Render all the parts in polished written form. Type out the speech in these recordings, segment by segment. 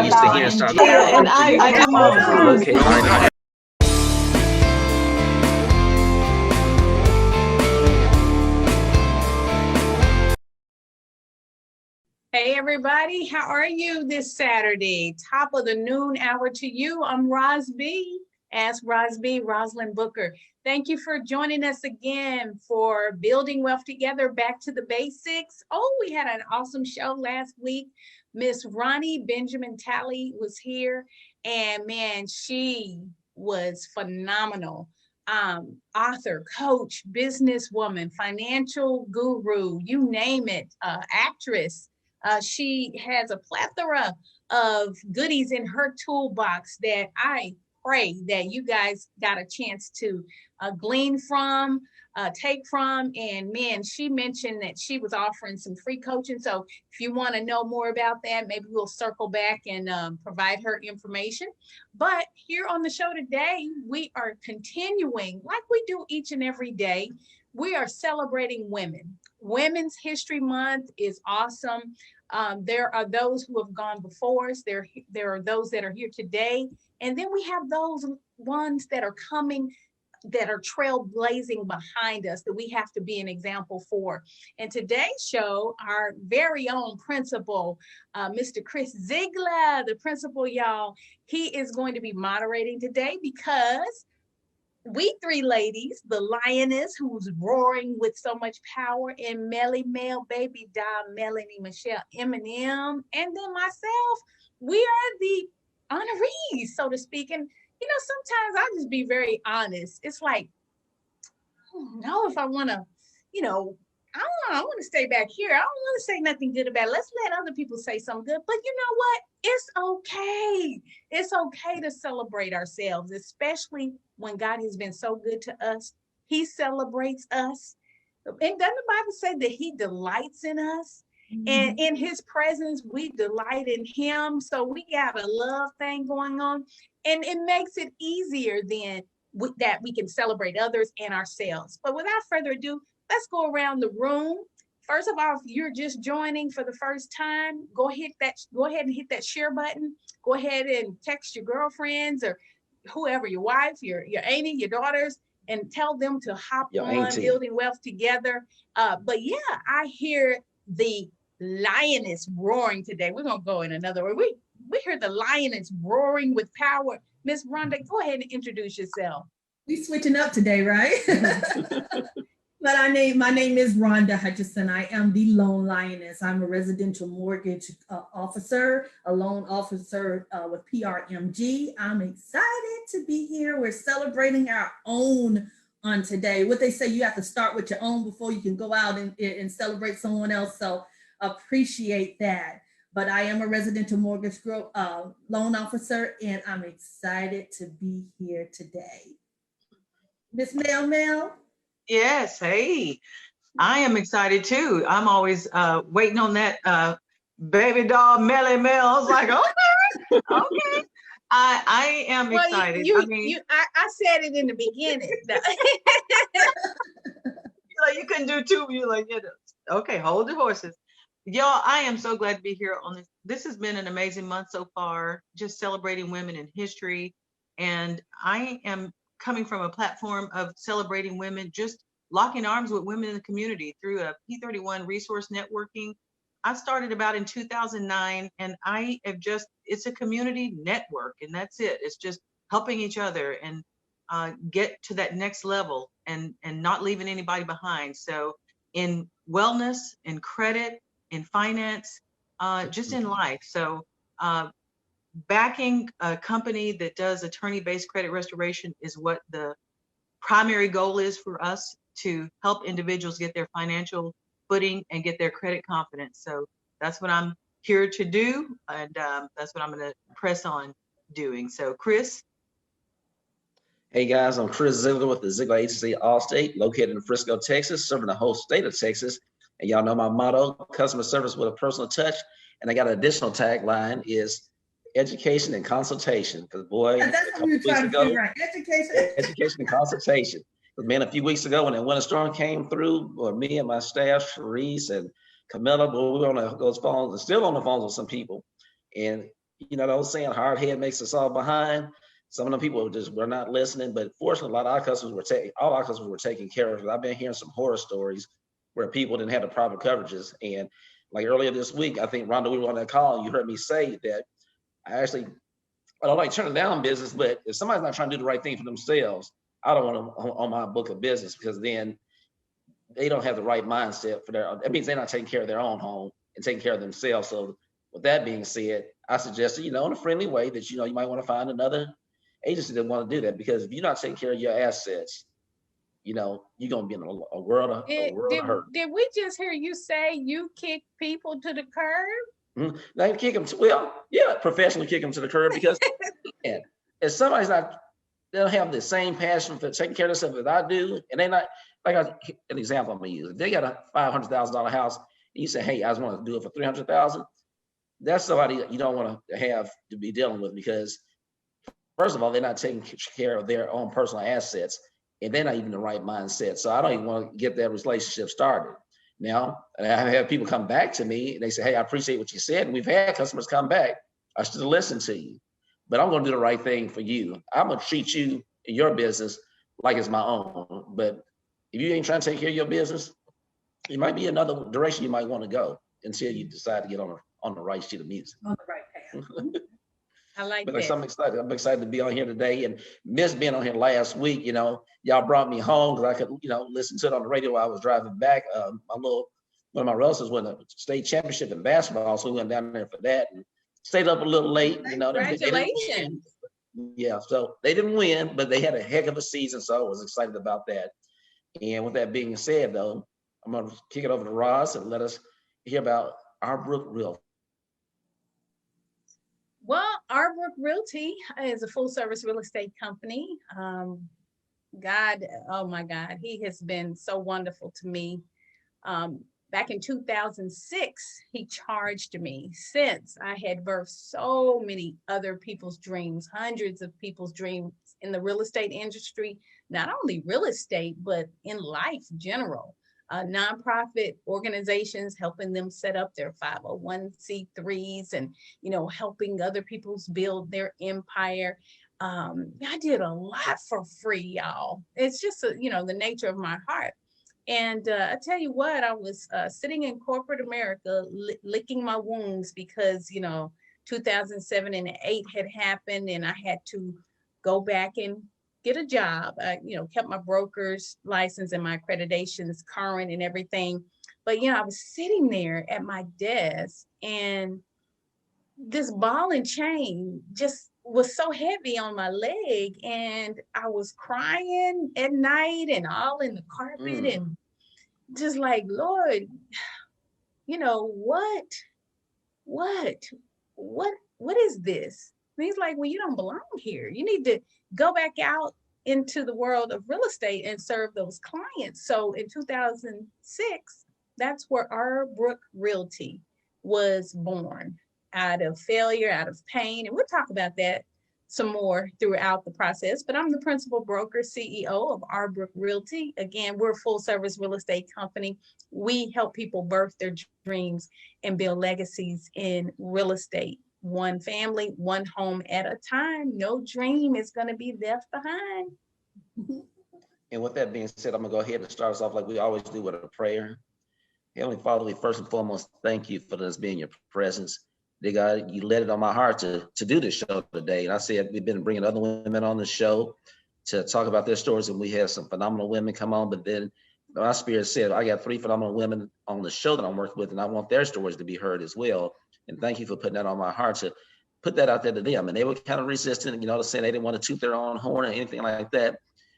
I used to hear stuff. Yeah, and I come on. Okay, all right. Hey everybody, how are you this Saturday? Top of the noon hour to you. I'm Roz B. Ask Roz B, Rosalind Booker. Thank you for joining us again for Building Wealth Together, Back to the Basics. Oh, we had an awesome show last week. Miss Ronnie Benjamin Talley was here, and man, she was phenomenal. Author, coach, businesswoman, financial guru, you name it, actress. She has a plethora of goodies in her toolbox that I pray that you guys got a chance to glean from, take from. And man, she mentioned that she was offering some free coaching. So if you want to know more about that, maybe we'll circle back and provide her information. But here on the show today, we are continuing like we do each and every day. We are celebrating women. Women's History Month is awesome. There are those who have gone before us. There are those that are here today. And then we have those ones that are coming, that are trailblazing behind us, that we have to be an example for. And today's show, our very own principal, Mr. Chris Zeigler, the principal, y'all, he is going to be moderating today because we three ladies, the Lioness, who's roaring with so much power, and Melly Mel, Baby Doll, Melanie, Michelle, Eminem, and then myself, we are the honorees, so to speak. And, you know, sometimes I'll just be very honest. It's like, I don't know if I want to, you know, I want to stay back here. I don't want to say nothing good about it. Let's let other people say something good. But you know what? It's okay. It's okay to celebrate ourselves, especially when God has been so good to us. He celebrates us. And doesn't the Bible say that he delights in us? Mm-hmm. And in his presence, we delight in him. So we got a love thing going on. And it makes it easier then that we can celebrate others and ourselves. But without further ado, let's go around the room. First of all, if you're just joining for the first time, go ahead and hit that share button. Go ahead and text your girlfriends or whoever, your wife, your auntie, your daughters, and tell them to hop on Building Wealth Together. But yeah, I hear the Lioness roaring today. We're gonna go in another way. We hear the Lioness roaring with power. Miss Rhonda, go ahead and introduce yourself. We switching up today, right? But my name is Rhonda Hutchison. I am the Lone Lioness. I'm a residential mortgage officer, a loan officer with PRMG. I'm excited to be here. We're celebrating our own on today. What they say, you have to start with your own before you can go out and celebrate someone else. So appreciate that. But I am a residential mortgage loan officer, and I'm excited to be here today. Miss Mel. Yes, hey, I am excited too. I'm always waiting on that baby doll Melly Mel. I was like, okay. I am excited. I said it in the beginning. Like you couldn't do two. You're like, okay, hold the horses. Y'all, I am so glad to be here on this. This has been an amazing month so far, just celebrating women in history. And I am coming from a platform of celebrating women, just locking arms with women in the community through a P31 resource networking. I started about in 2009, and it's a community network, and that's it. It's just helping each other and get to that next level and not leaving anybody behind. So in wellness, in credit, in finance, just in life. So backing a company that does attorney-based credit restoration is what the primary goal is for us, to help individuals get their financial footing and get their credit confidence. So that's what I'm here to do, and that's what I'm going to press on doing. So Chris. Hey guys, I'm Chris Zeigler with the Zeigler Agency Allstate, located in Frisco, Texas, serving the whole state of Texas. And y'all know my motto, customer service with a personal touch. And I got an additional tagline is education and consultation. Because boy, that's what we were trying to do, right? Education and consultation. Because man, a few weeks ago when the winter storm came through, or me and my staff, Sharice and Camilla, we were on those phones and still on the phones with some people. And you know, those saying hard head makes us all behind. Some of the people were not listening, but fortunately, a lot of our customers all our customers were taken care of. I've been hearing some horror stories where people didn't have the proper coverages. And like earlier this week, I think Rhonda, we were on that call, and you heard me say that I don't like turning down business, but if somebody's not trying to do the right thing for themselves, I don't want them on my book of business, because then they don't have the right mindset for that means they're not taking care of their own home and taking care of themselves. So with that being said, I suggested, you know, in a friendly way that, you know, you might want to find another agency that want to do that, because if you're not taking care of your assets, you know, you're going to be in a world of hurt. Did we just hear you say you kick people to the curb? They kick them professionally kick them to the curb, because and if somebody's not, they don't have the same passion for taking care of themselves as I do, and they're not, like an example I'm gonna use. If they got a $500,000 house, and you say, hey, I just want to do it for $300,000, that's somebody that you don't want to have to be dealing with, because first of all, they're not taking care of their own personal assets, and they're not even in the right mindset. So I don't even want to get that relationship started. Now, I have people come back to me and they say, hey, I appreciate what you said. And we've had customers come back. I should listen to you, but I'm going to do the right thing for you. I'm going to treat you in your business like it's my own. But if you ain't trying to take care of your business, it might be another direction you might want to go until you decide to get on the right sheet of music. On the right path. I like But that. I'm excited. I'm excited to be on here today, and miss being on here last week. You know, y'all brought me home because I could, you know, listen to it on the radio while I was driving back. One of my relatives won a state championship in basketball, so we went down there for that and stayed up a little late. You know, Congratulations. Yeah, so they didn't win, but they had a heck of a season, so I was excited about that. And with that being said, though, I'm going to kick it over to Roz and let us hear about Arbrook Realty. Well, Arbrook Realty is a full service real estate company. God, oh my God, he has been so wonderful to me. Back in 2006, he charged me, since I had birthed so many other people's dreams, hundreds of people's dreams in the real estate industry, not only real estate, but in life general. Nonprofit organizations, helping them set up their 501c3s and, you know, helping other people build their empire. I did a lot for free, y'all. It's just, you know, the nature of my heart. And I tell you what, I was sitting in corporate America, licking my wounds because, you know, 2007 and 2008 had happened, and I had to go back and get a job. I, you know, kept my broker's license and my accreditations current and everything. But, you know, I was sitting there at my desk, and this ball and chain just was so heavy on my leg, and I was crying at night and all in the carpet and just like, Lord, you know, what is this? And he's like, well, you don't belong here. You need to go back out into the world of real estate and serve those clients. So in 2006, that's where Arbrook Realty was born, out of failure, out of pain. And we'll talk about that some more throughout the process, but I'm the principal broker, CEO of Arbrook Realty. Again, we're a full service real estate company. We help people birth their dreams and build legacies in real estate, one family, one home at a time. No dream is going to be left behind. And with that being said, I'm gonna go ahead and start us off like we always do with a prayer. Heavenly Father, we first and foremost thank you for us being in your presence. Dear God, you led it on my heart to do this show today. And I said, we've been bringing other women on the show to talk about their stories, and we have some phenomenal women come on. But then my spirit said, I got 3 phenomenal women on the show that I'm working with, and I want their stories to be heard as well. And thank you for putting that on my heart to put that out there to them. And they were kind of resistant, you know, saying they didn't want to toot their own horn or anything like that.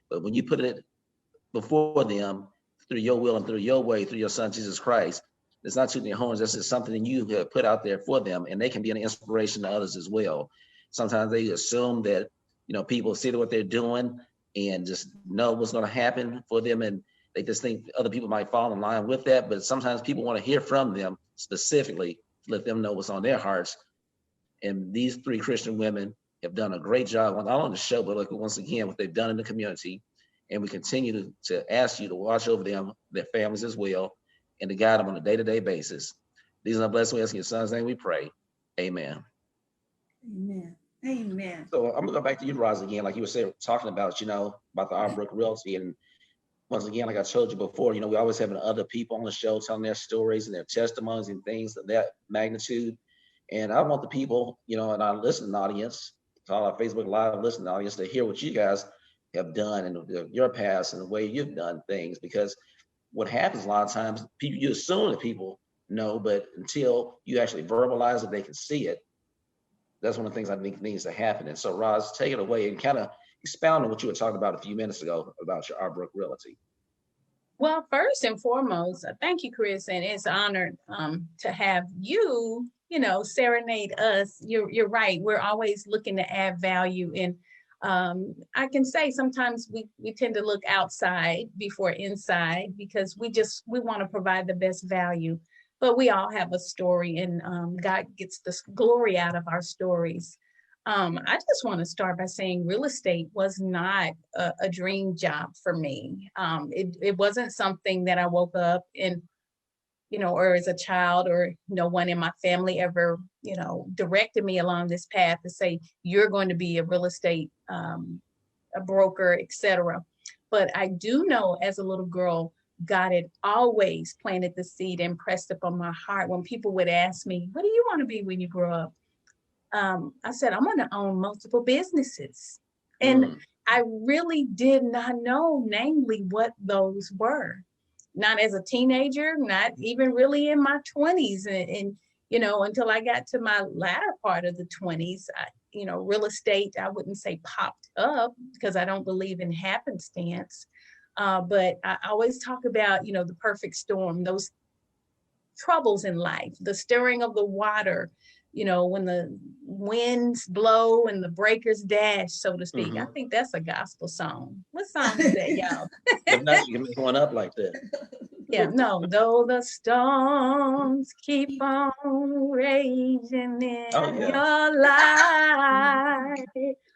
But when you put it before them through your will and through your way, through your son, Jesus Christ, it's not tooting their horns. This is something that you have put out there for them, and they can be an inspiration to others as well. Sometimes they assume that, you know, people see what they're doing and just know what's going to happen for them, and they just think other people might fall in line with that. But sometimes people want to hear from them specifically to let them know what's on their hearts. And these 3 Christian women have done a great job, not on the show, but look, once again, what they've done in the community. And we continue to ask you to watch over them, their families as well, and to guide them on a day-to-day basis. These are the blessings we ask in your son's name we pray. Amen. Amen. Amen. So I'm gonna go back to you, Roz, again, like you were saying, talking about, about the Arbrook Realty. And once again, like I told you before, we always having other people on the show telling their stories and their testimonies and things of that magnitude. And I want the people, in our listening audience, to all our Facebook Live listening audience, to hear what you guys have done and your past and the way you've done things. Because what happens a lot of times, people, you assume that people know, but until you actually verbalize it, they can see it. That's one of the things I think needs to happen. And so, Roz, take it away and kind of expound on what you were talking about a few minutes ago about your Arbrook Realty. Well, first and foremost, thank you, Chris, and it's honored to have you, serenade us. You're right. We're always looking to add value, and I can say sometimes we tend to look outside before inside because we want to provide the best value. But we all have a story, and God gets the glory out of our stories. I just want to start by saying real estate was not a dream job for me. It wasn't something that I woke up and, or as a child, or no one in my family ever, directed me along this path to say, you're going to be a real estate, a broker, etc. But I do know as a little girl, God had always planted the seed and pressed upon my heart when people would ask me, what do you want to be when you grow up? I said, I'm going to own multiple businesses. And I really did not know, namely, what those were. Not as a teenager, not even really in my 20s. And until I got to my latter part of the 20s, real estate, I wouldn't say popped up because I don't believe in happenstance. But I always talk about, the perfect storm, those troubles in life, the stirring of the water, when the winds blow and the breakers dash, so to speak. I think that's a gospel song. What song is that, y'all? If not, you can make one up like that. Yeah, no, though the storms keep on raging in your life.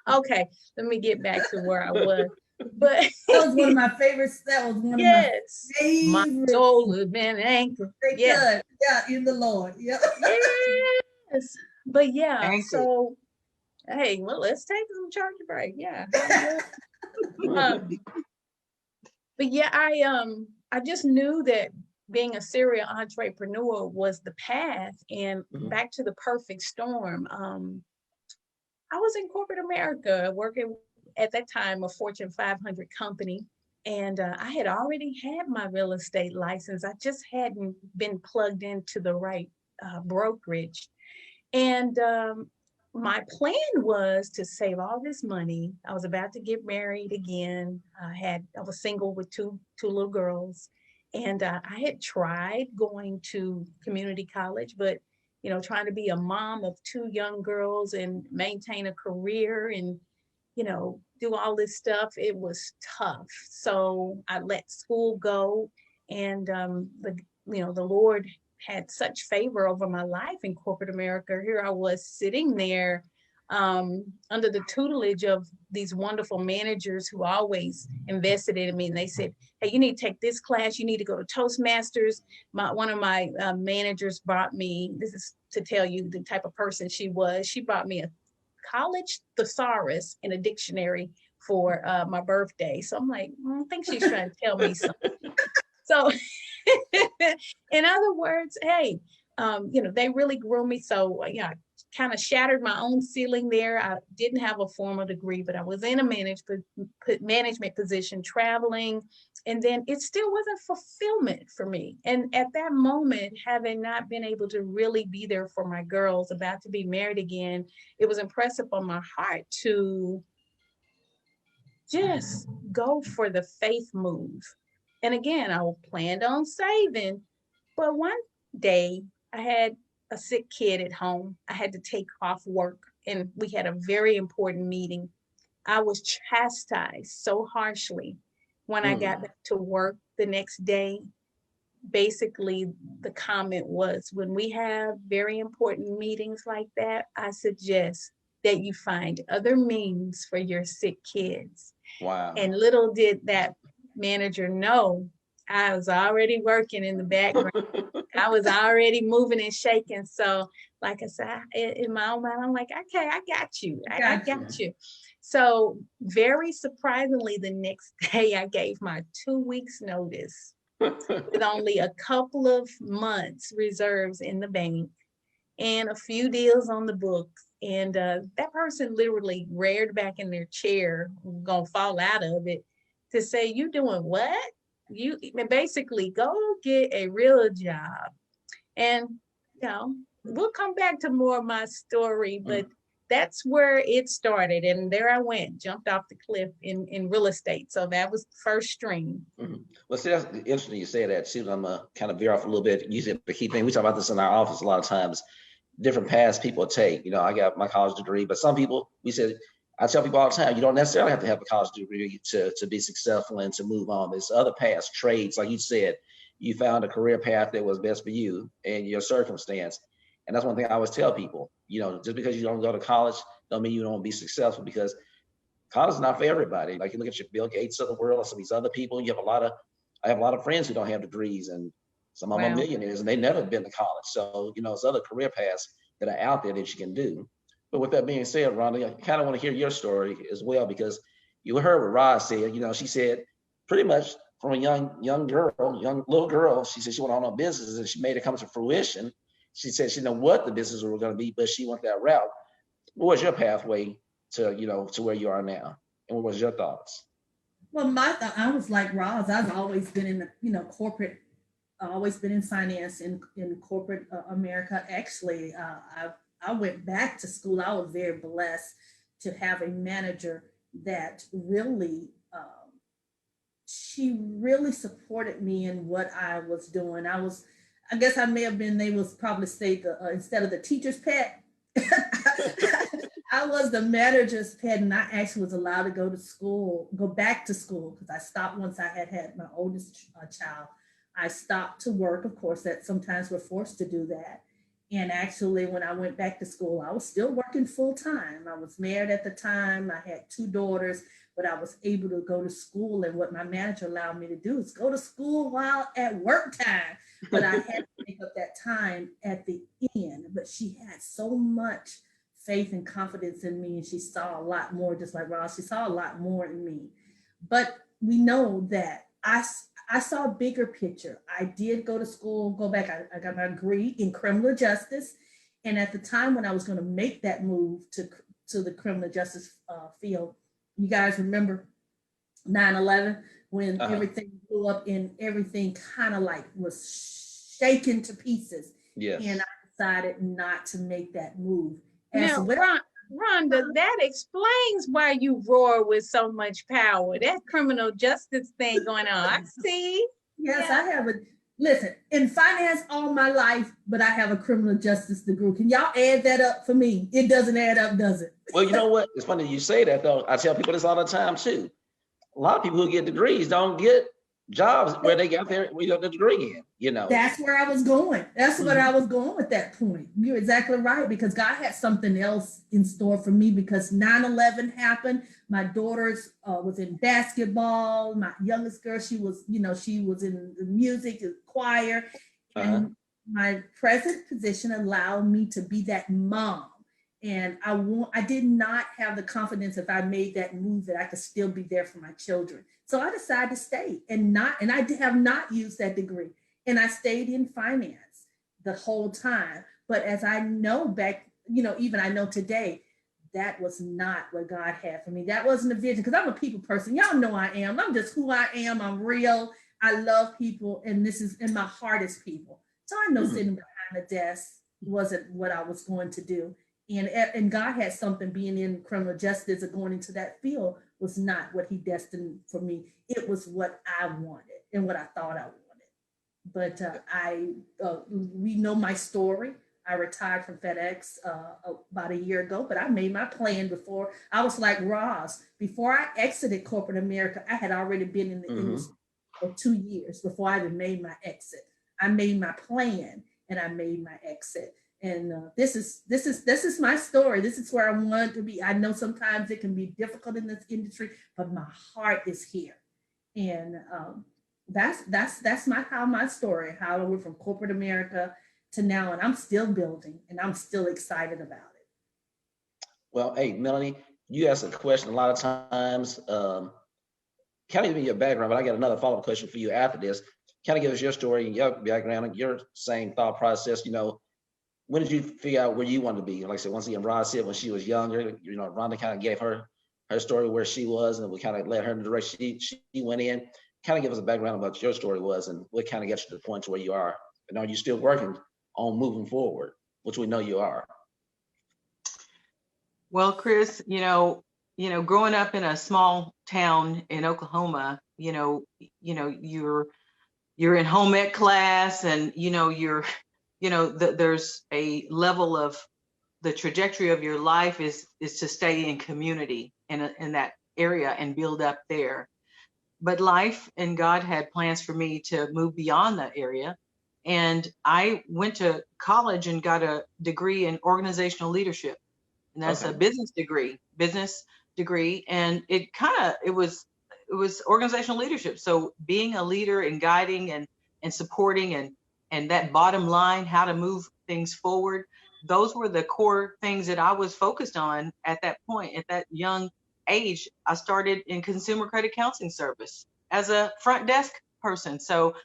Okay, let me get back to where I was. But that was one of my favorites. That was one of my favorites. My soul has been anchored. Yeah, in the Lord. Yeah. Yes. But yeah, anchored. So hey, well, let's take some charge break. Yeah. But yeah, I just knew that being a serial entrepreneur was the path. And back to the perfect storm. I was in corporate America working at that time a Fortune 500 company. And I had already had my real estate license. I just hadn't been plugged into the right brokerage. And my plan was to save all this money. I was about to get married again. I was single with two little girls. And I had tried going to community college, but trying to be a mom of two young girls and maintain a career and do all this stuff, it was tough. So I let school go, and the Lord had such favor over my life in corporate America. Here I was sitting there under the tutelage of these wonderful managers who always invested in me. And they said, hey, you need to take this class. You need to go to Toastmasters. One of my managers brought me, this is to tell you the type of person she was. She brought me a college thesaurus and a dictionary for my birthday. So I'm like, I think she's trying to tell me something. So in other words, hey, they really grew me. So I kind of shattered my own ceiling there. I didn't have a formal degree, but I was in a management position traveling. And then it still wasn't fulfillment for me. And at that moment, having not been able to really be there for my girls, about to be married again, it was impressive on my heart to just go for the faith move. And again, I planned on saving, but one day I had a sick kid at home. I had to take off work, and we had a very important meeting. I was chastised so harshly when I got back to work the next day. Basically, the comment was, when we have very important meetings like that, I suggest that you find other means for your sick kids. Wow. And little did that manager know, I was already working in the background. I was already moving and shaking. So like I said, in my own mind, I'm like, okay, I got you. I got you. So very surprisingly, the next day I gave my 2 weeks notice with only a couple of months reserves in the bank and a few deals on the books. And that person literally reared back in their chair, gonna fall out of it, to say, you doing what? You basically go get a real job. And, you know, we'll come back to more of my story, but that's where it started. And there I went, jumped off the cliff in real estate. So that was the first stream. Well, see, that's interesting you say that too. I'm kind of veer off a little bit. You said the key thing, we talk about this in our office a lot of times, different paths people take. You know, I got my college degree, but some people, I tell people all the time, you don't necessarily have to have a college degree to be successful and to move on. There's other paths, trades, like you said, you found a career path that was best for you and your circumstance. And that's one thing I always tell people, you know, just because you don't go to college, don't mean you don't be successful, because college is not for everybody. Like you look at your Bill Gates of the world or some of these other people, I have a lot of friends who don't have degrees, and some of them are millionaires and they never been to college. So, you know, it's other career paths that are out there that you can do. But with that being said, Rhonda, I kind of want to hear your story as well, because you heard what Roz said. You know, she said pretty much from a young little girl, she said she went on her business and she made it come to fruition. She said she didn't know what the business was going to be, but she went that route. What was your pathway to, you know, to where you are now? And what was your thoughts? Well, I was like Roz. I've always been in the, you know, corporate, always been in finance in corporate America. Actually, I went back to school. I was very blessed to have a manager that really, she really supported me in what I was doing. I guess I may have been, they was probably say instead of the teacher's pet, I was the manager's pet, and I actually was allowed to go back to school, because I stopped once I had my oldest child. I stopped to work. Of course, that sometimes we're forced to do that. And actually, when I went back to school, I was still working full time. I was married at the time. I had 2 daughters, but I was able to go to school. And what my manager allowed me to do is go to school while at work time. But I had to make up that time at the end. But she had so much faith and confidence in me, and she saw a lot more, just like Ross, she saw a lot more in me. But we know that I saw a bigger picture. I did go to school, go back. I got my degree in criminal justice. And at the time when I was going to make that move to the criminal justice field, you guys remember 9/11, when everything blew up and everything kind of like was shaken to pieces. Yes. And I decided not to make that move. Now, Rhonda, that explains why you roar with so much power. That criminal justice thing going on. I see. Yes, I have listen, in finance all my life, but I have a criminal justice degree. Can y'all add that up for me? It doesn't add up, does it? Well, you know what? It's funny you say that, though. I tell people this all the time, too. A lot of people who get degrees don't get jobs where they got the degree in, you know. That's where I was going. That's what I was going with that point. You're exactly right, because God had something else in store for me, because 9/11 happened. My daughter's was in basketball. My youngest girl, she was in the music, the choir. And my present position allowed me to be that mom. And I did not have the confidence, if I made that move, that I could still be there for my children. So I decided to stay and I have not used that degree. And I stayed in finance the whole time. But as I know back, even I know today, that was not what God had for me. That wasn't a vision, because I'm a people person. Y'all know I am. I'm just who I am. I'm real. I love people. And my heart is people. So I know sitting behind a desk wasn't what I was going to do. And God had something. Being in criminal justice or going into that field was not what he destined for me. It was what I wanted and what I thought I wanted. But we know my story. I retired from FedEx about a year ago, but I made my plan before. I was like Roz. Before I exited corporate America, I had already been in the industry for 2 years before I even made my exit. I made my plan and I made my exit. And this is my story. This is where I want to be. I know sometimes it can be difficult in this industry, but my heart is here. And that's my story, how I went from corporate America to now, and I'm still building, and I'm still excited about it. Well, hey, Melanie, you asked a question a lot of times. Kind of give me your background, but I got another follow-up question for you after this. Kind of give us your story and your background and your same thought process. When did you figure out where you wanted to be? Like I said, once again, Rod said when she was younger, Rhonda kind of gave her story where she was, and we kind of led her in the direction she went in. Kind of give us a background about what your story was and what kind of gets you to the point to where you are. And are you still working on moving forward, which we know you are? Well, Chris, growing up in a small town in Oklahoma, you're in home ec class, and there's a level of the trajectory of your life is to stay in community in that area and build up there. But life and God had plans for me to move beyond that area. And I went to college and got a degree in organizational leadership. And that's Okay. a business degree. And it was organizational leadership. So being a leader and guiding and supporting and that bottom line, how to move things forward, those were the core things that I was focused on at that point. At that young age, I started in consumer credit counseling service as a front desk person. So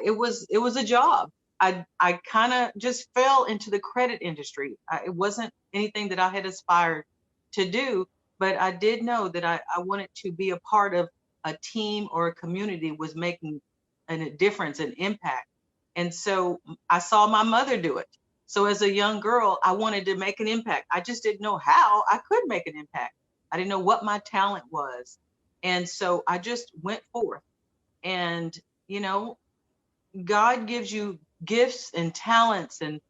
it was a job. I kind of just fell into the credit industry. It wasn't anything that I had aspired to do, but I did know that I wanted to be a part of a team or a community was making a difference, an impact. And so I saw my mother do it. So as a young girl, I wanted to make an impact. I just didn't know how I could make an impact. I didn't know what my talent was. And so I just went forth. And, God gives you gifts and talents and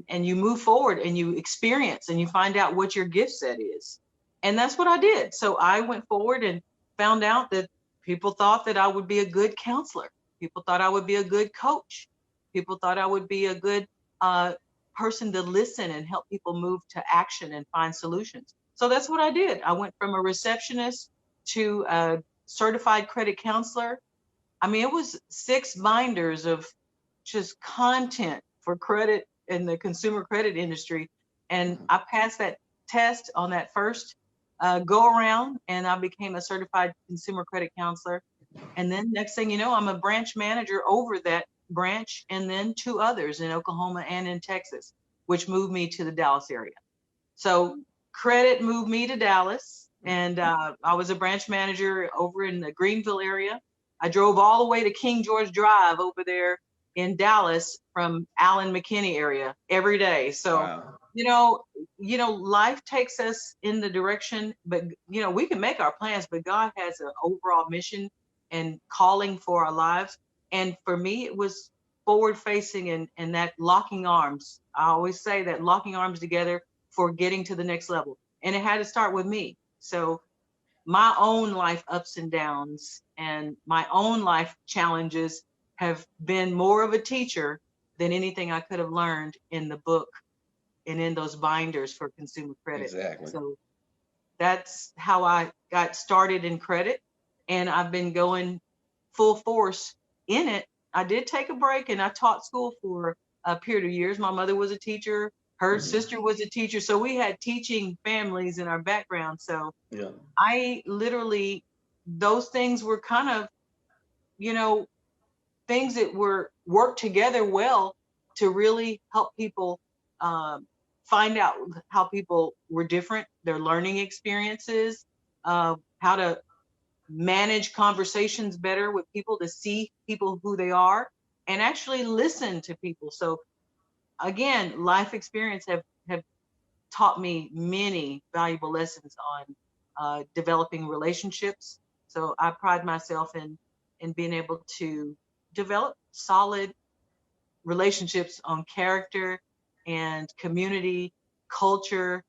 you move forward and you experience and you find out what your gift set is. And that's what I did. So I went forward and found out that people thought that I would be a good counselor. People thought I would be a good coach. People thought I would be a good person to listen and help people move to action and find solutions. So that's what I did. I went from a receptionist to a certified credit counselor. I mean, it was 6 binders of just content for credit in the consumer credit industry. And I passed that test on that first go around, and I became a certified consumer credit counselor. And then next thing you know, I'm a branch manager over that branch, and then 2 others in Oklahoma and in Texas, which moved me to the Dallas area. So credit moved me to Dallas, and I was a branch manager over in the Greenville area. I drove all the way to King George Drive over there in Dallas from Allen McKinney area every day. So, wow. Life takes us in the direction, but we can make our plans, but God has an overall mission and calling for our lives. And for me, it was forward facing and that locking arms. I always say that locking arms together for getting to the next level. And it had to start with me. So my own life ups and downs and my own life challenges have been more of a teacher than anything I could have learned in the book and in those binders for consumer credit. Exactly. So that's how I got started in credit, and I've been going full force in it. I did take a break and I taught school for a period of years. My mother was a teacher. Her sister was a teacher. So we had teaching families in our background. So yeah. I literally, those things were kind of, things that were worked together well to really help people find out how people were different, their learning experiences, how to manage conversations better with people, to see people who they are and actually listen to people. So again, life experience have taught me many valuable lessons on developing relationships. So I pride myself in being able to develop solid relationships on character and community, culture,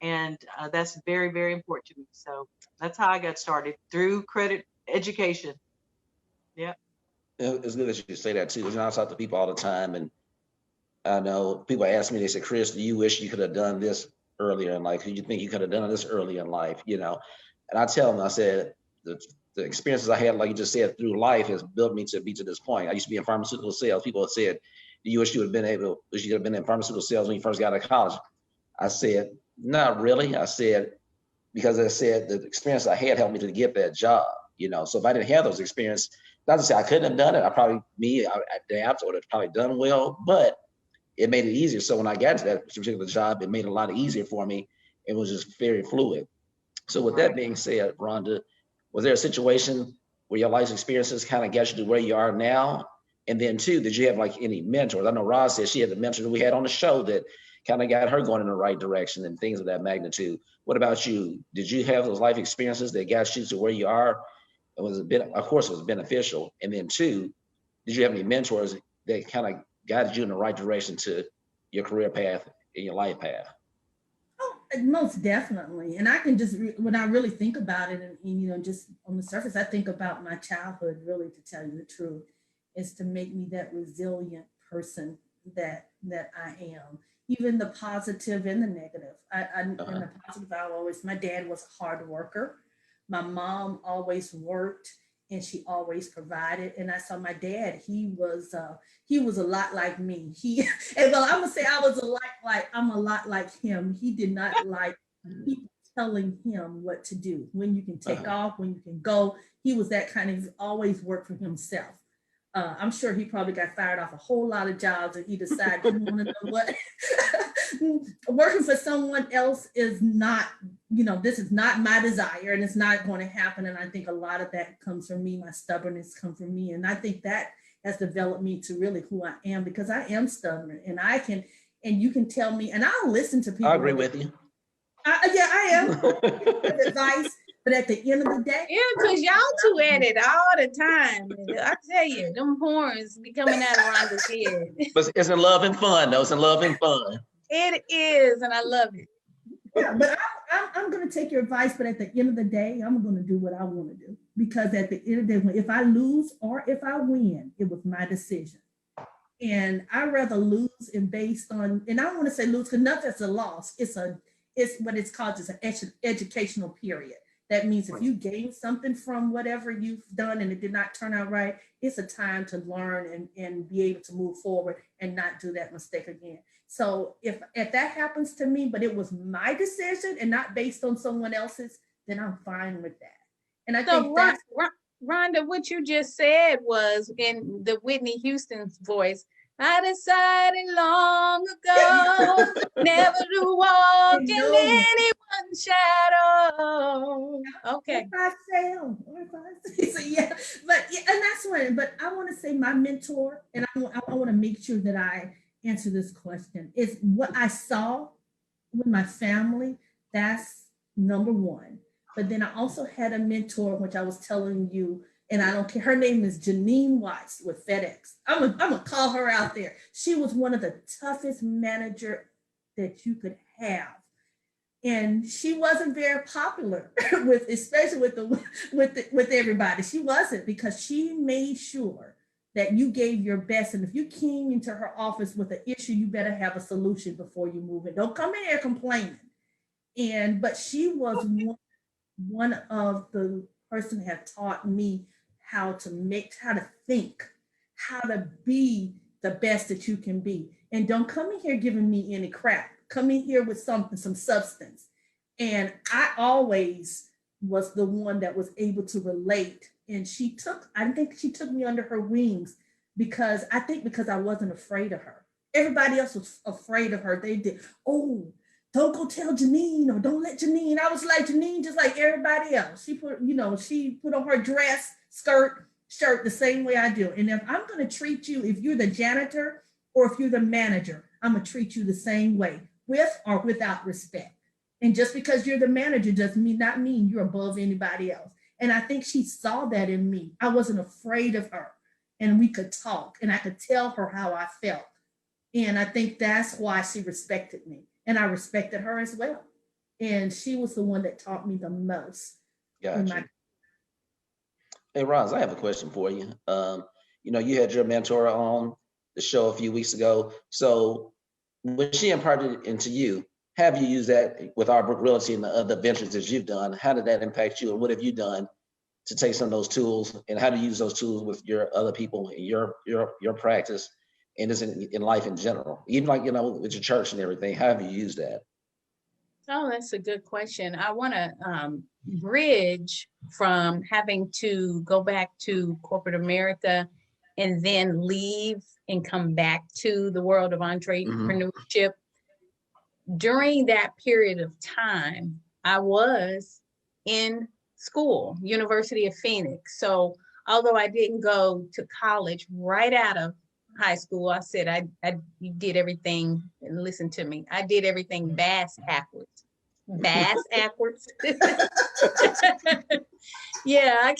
and that's very, very important to me. So that's how I got started, through credit education. Yeah. It's good that you say that too. I talk to people all the time, and I know people ask me, they say, Chris, do you wish you could have done this earlier in life? Do you think you could have done this early in life? And I tell them, I said, the experiences I had, like you just said, through life has built me to be to this point. I used to be in pharmaceutical sales. People have said, "Do you wish you would have been in pharmaceutical sales when you first got out of college?" I said, "Not really." I said, because I said the experience I had helped me to get that job. So if I didn't have those experiences, not to say I couldn't have done it. I adapt or have probably done well, but it made it easier. So when I got to that particular job, it made it a lot easier for me. It was just very fluid. So with that being said, Rhonda, was there a situation where your life experiences kind of got you to where you are now? And then two, did you have like any mentors? I know Roz said she had the mentor that we had on the show that kind of got her going in the right direction and things of that magnitude. What about you? Did you have those life experiences that got you to where you are? It was of course, it was beneficial. And then two, did you have any mentors that kind of guided you in the right direction to your career path and your life path? Oh, most definitely. And I can just, when I really think about it and, just on the surface, I think about my childhood, really, to tell you the truth, is to make me that resilient person that I am. Even the positive and the negative. And the positive, my dad was a hard worker. My mom always worked and she always provided. And I saw my dad, he was a lot like me. I'm gonna say I'm a lot like him. He did not like people telling him what to do, when you can take off, when you can go. He was that kind of, always worked for himself. I'm sure he probably got fired off a whole lot of jobs and he decided he wanted to know what working for someone else is not, this is not my desire and it's not going to happen. And I think a lot of that comes from me. My stubbornness comes from me. And I think that has developed me to really who I am, because I am stubborn and you can tell me, and I'll listen to people. I agree with you. I am. Advice. But at the end of the day, yeah, because y'all two at it all the time. I tell you, them horns be coming out of Rhonda's head. But it's in love and fun, though. It's in love and fun. It is, and I love it. Yeah, but I'm going to take your advice. But at the end of the day, I'm going to do what I want to do, because at the end of the day, if I lose or if I win, it was my decision. And I rather lose and based on, and I don't want to say lose because nothing's a loss. It's what it's called, just an educational period. That means if you gain something from whatever you've done and it did not turn out right, it's a time to learn and be able to move forward and not do that mistake again. So if that happens to me, but it was my decision and not based on someone else's, then I'm fine with that. And I think that's Rhonda, what you just said was in the Whitney Houston's voice. I decided long ago never to walk in anyone's shadow. Okay. If I fail, so yeah, and that's when. But I want to say my mentor, and I want to make sure that I answer this question, is what I saw with my family. That's number one. But then I also had a mentor, which I was telling you. And I don't care. Her name is Janine Weiss with FedEx. I'm gonna call her out there. She was one of the toughest manager that you could have, and she wasn't very popular especially with everybody. She wasn't, because she made sure that you gave your best. And if you came into her office with an issue, you better have a solution before you move it. Don't come in here complaining. But she was one of the person that have taught me how to think, how to be the best that you can be. And don't come in here giving me any crap. Come in here with some substance. And I always was the one that was able to relate. And I think she took me under her wings because I wasn't afraid of her. Everybody else was afraid of her. They did, don't go tell Janine, or don't let Janine. I was like Janine, just like everybody else. She put on her dress, skirt, shirt the same way I do. And if I'm going to treat you, if you're the janitor or if you're the manager, I'm going to treat you the same way, with or without respect. And just because you're the manager doesn't mean you're above anybody else. And I think she saw that in me. I wasn't afraid of her, and we could talk, and I could tell her how I felt. And I think that's why she respected me. And I respected her as well. And she was the one that taught me the most. Gotcha. Hey, Roz, I have a question for you. You had your mentor on the show a few weeks ago. So when she imparted it into you, have you used that with Arbrook Realty and the other ventures that you've done? How did that impact you, and what have you done to take some of those tools and how to use those tools with your other people in your practice and just in life in general, even like, with your church and everything. How have you used that? Oh, that's a good question. I want to bridge from having to go back to corporate America and then leave and come back to the world of entrepreneurship. During that period of time, I was in school, University of Phoenix. So although I didn't go to college right out of high school, I said I did everything, and listen to me, I did everything bass backwards. Bass backwards. Yeah, I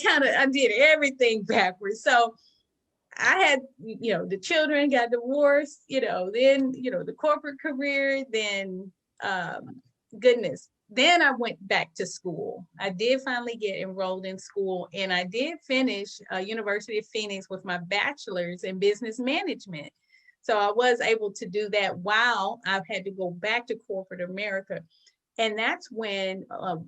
did everything backwards. So I had, the children got divorced, then, the corporate career, then goodness. Then I went back to school. I did finally get enrolled in school, and I did finish University of Phoenix with my bachelor's in business management. So I was able to do that while I've had to go back to corporate America. And that's when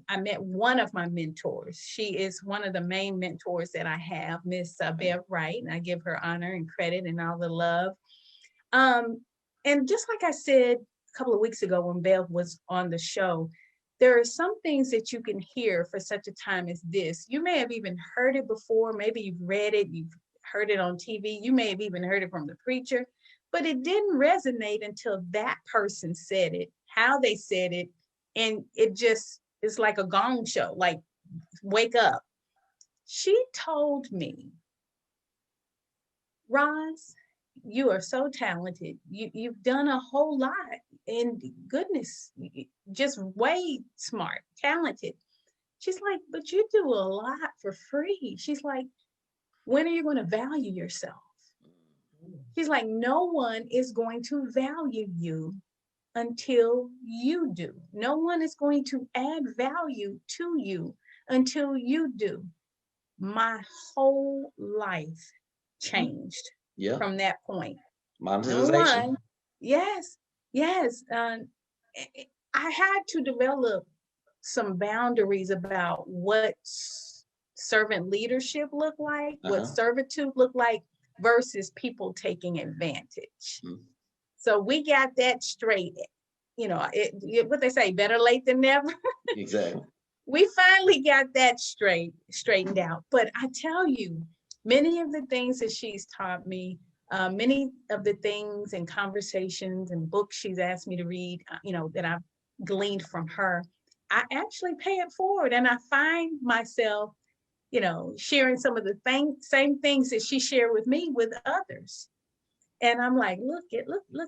I met one of my mentors. She is one of the main mentors that I have, Miss Bev Wright, and I give her honor and credit and all the love. And just like I said a couple of weeks ago when Bev was on the show, there are some things that you can hear for such a time as this. You may have even heard it before. Maybe you've read it, you've heard it on TV. You may have even heard it from the preacher, but it didn't resonate until that person said it, how they said it. And it just is like a gong show, like, wake up. She told me, Roz, you are so talented. You've done a whole lot. And goodness, just way smart, talented. She's like, but you do a lot for free. She's like, when are you going to value yourself? She's like, no one is going to value you until you do. No one is going to add value to you until you do. My whole life changed from that point. Monetization. Yes. I had to develop some boundaries about what servant leadership looked like, what servitude looked like versus people taking advantage. So we got that straight. What they say, better late than never. Exactly. We finally got that straightened out. But I tell you, many of the things that she's taught me, many of the things and conversations and books she's asked me to read, that I've gleaned from her, I actually pay it forward. And I find myself, sharing some of the same things that she shared with me with others. And I'm like, look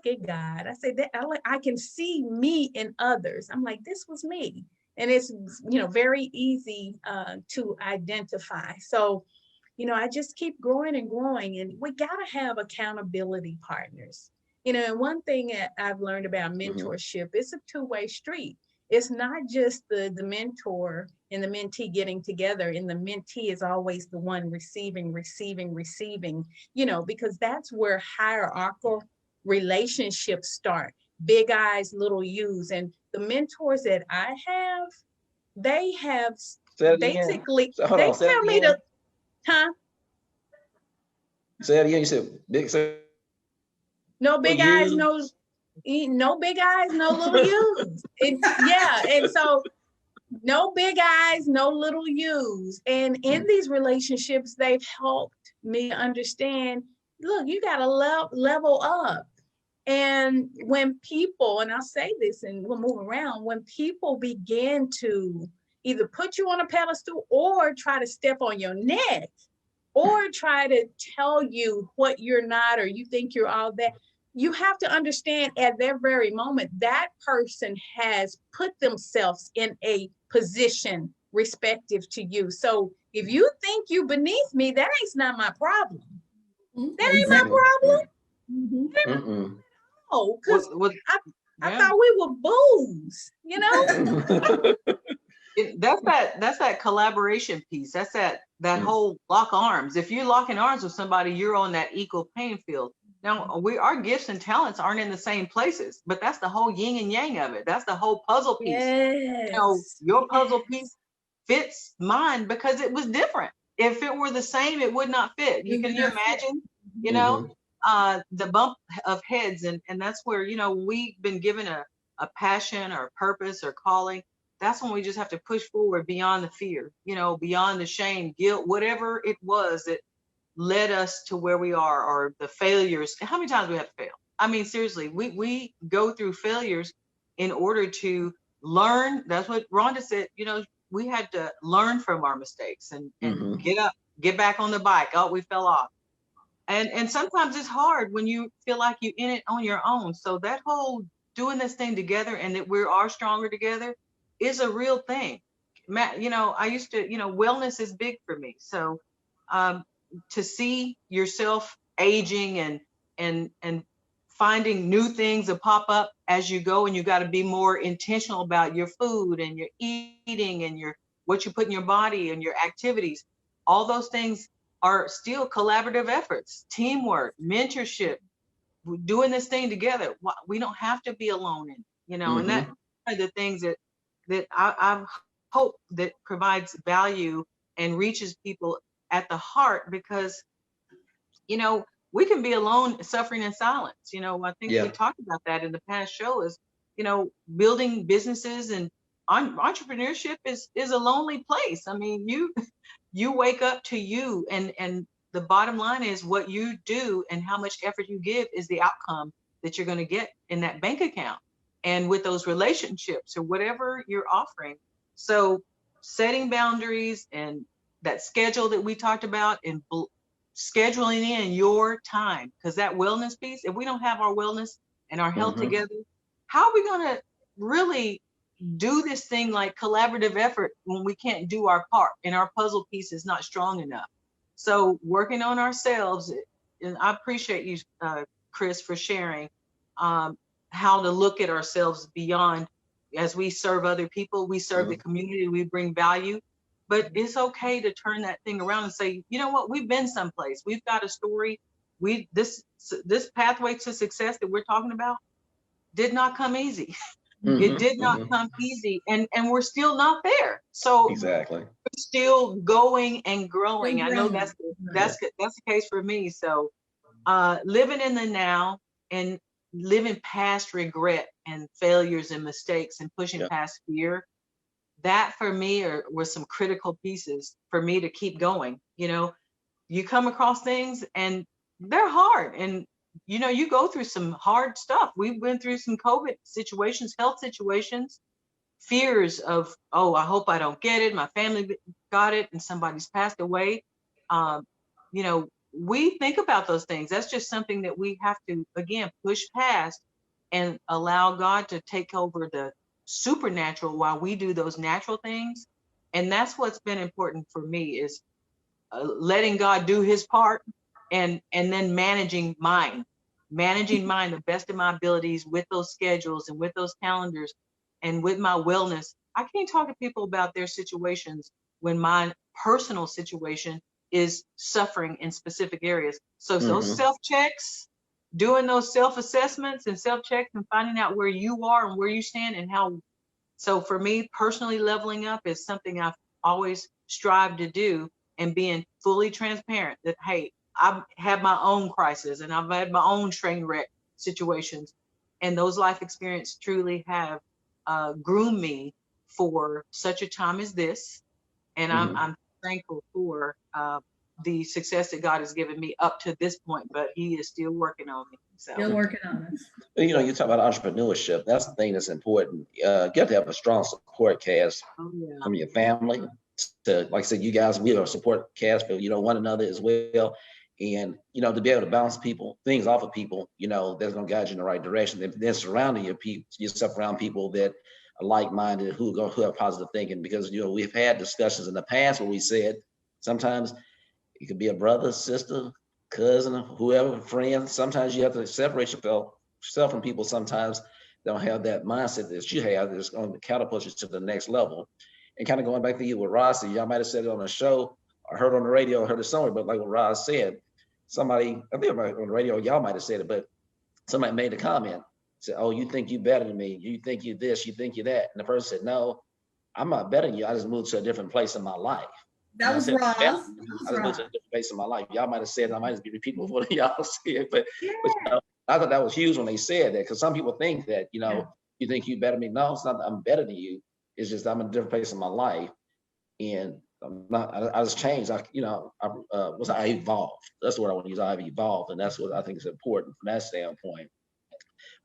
at God. I say that I can see me in others. I'm like, this was me. And it's, very easy to identify. So, I just keep growing and growing, and we got to have accountability partners. And one thing that I've learned about mentorship, it's a two-way street. It's not just the mentor and the mentee getting together, and the mentee is always the one receiving, because that's where hierarchical relationships start. Big I's, little U's. And the mentors that I have, they have basically, they tell me to, Say that again. You said big. No big eyes, no big eyes, no little U's. And so no big eyes, no little U's. And in these relationships, they've helped me understand, look, you got to level up. And when people, and I'll say this and we'll move around, when people begin to either put you on a pedestal or try to step on your neck or try to tell you what you're not, or you think you're all that, you have to understand at that very moment, that person has put themselves in a position respective to you. So if you think you beneath me, that ain't not my problem. That ain't my problem. Oh, because I thought we were booze, That's that collaboration piece. That's that whole lock arms. If you're locking arms with somebody, you're on that equal playing field. Now, our gifts and talents aren't in the same places, but that's the whole yin and yang of it. That's the whole puzzle piece. Yes. Your puzzle piece fits mine because it was different. if it were the same, it would not fit. Can you imagine, you know, the bump of heads, and that's where, you know, we've been given a passion or purpose or calling. That's when we just have to push forward beyond the fear, you know, beyond the shame, guilt, whatever it was that led us to where we are, or the failures. How many times we have to fail? I mean, seriously, we go through failures in order to learn. That's what Rhonda said, you know, we had to learn from our mistakes and get up, get back on the bike. Oh, we fell off. And sometimes it's hard when you feel like you're in it on your own. So that whole doing this thing together, and that we are stronger together, is a real thing. Matt, you know, I used to, you know, wellness is big for me. So to see yourself aging and finding new things that pop up as you go, and you got to be more intentional about your food and your eating and your what you put in your body and your activities. All those things are still collaborative efforts, teamwork, mentorship, doing this thing together. We don't have to be alone in, you know, and that are the things that I hope that provides value and reaches people at the heart, because, you know, we can be alone suffering in silence. You know, I think we talked about that in the past show, is, you know, building businesses and entrepreneurship is a lonely place. I mean, you wake up to you, and the bottom line is what you do and how much effort you give is the outcome that you're going to get in that bank account and with those relationships or whatever you're offering. So setting boundaries and that schedule that we talked about, and scheduling in your time, because that wellness piece, if we don't have our wellness and our health together, how are we going to really do this thing like collaborative effort when we can't do our part and our puzzle piece is not strong enough? So working on ourselves, and I appreciate you, Chris, for sharing how to look at ourselves beyond, as we serve other people, we serve the community, we bring value. But it's okay to turn that thing around and say, you know what, we've been someplace, we've got a story. This pathway to success that we're talking about did not come easy. It did not come easy, and we're still not there. So exactly, we're still going and growing. I know that's the case for me. So living in the now and living past regret and failures and mistakes and pushing past fear, that for me were some critical pieces for me to keep going. You know, you come across things and they're hard, and you know, you go through some hard stuff. We went through some COVID situations, health situations, fears of, oh, I hope I don't get it, my family got it and somebody's passed away. You know, we think about those things. That's just something that we have to, again, push past and allow God to take over the supernatural while we do those natural things. And that's what's been important for me, is letting God do his part, and then managing mine the best of my abilities with those schedules and with those calendars and with my wellness. I can't talk to people about their situations when my personal situation is suffering in specific areas. So those self-checks, doing those self-assessments and self-checks and finding out where you are and where you stand and how. So for me, personally leveling up is something I've always strived to do, and being fully transparent that, hey, I've had my own crisis and I've had my own train wreck situations, and those life experiences truly have groomed me for such a time as this. And I'm thankful for the success that God has given me up to this point, but he is still working on me. So. Still working on us. You know, you talk about entrepreneurship. That's the thing that's important. You have to have a strong support cast from your family. To, like I said, you guys, we are a support cast for, you know, one another as well. And, you know, to be able to bounce things off of people, you know, that's going to guide you in the right direction. And then surrounding yourself around people that are like-minded, who have positive thinking. Because, you know, we've had discussions in the past where we said sometimes it could be a brother, sister, cousin, whoever, friend. Sometimes you have to separate yourself from people sometimes don't have that mindset that you have that's going to catapult you to the next level. And kind of going back to you with Ross, y'all might have said it on the show, or heard on the radio, or heard it somewhere, but like what Ross said, somebody, I think on the radio, y'all might have said it, but somebody made a comment, said, oh, you think you better than me, you think you this, you think you that. And the person said, no, I'm not better than you, I just moved to a different place in my life. That was Ross. I just moved to a different place in my life. Y'all might have said, I might just be repeating what y'all said, but I thought that was huge when they said that, because some people think that, you think you better than me. No, it's not that I'm better than you. It's just I'm in a different place in my life, and I just changed. I evolved. That's the word I want to use. I've evolved, and that's what I think is important from that standpoint.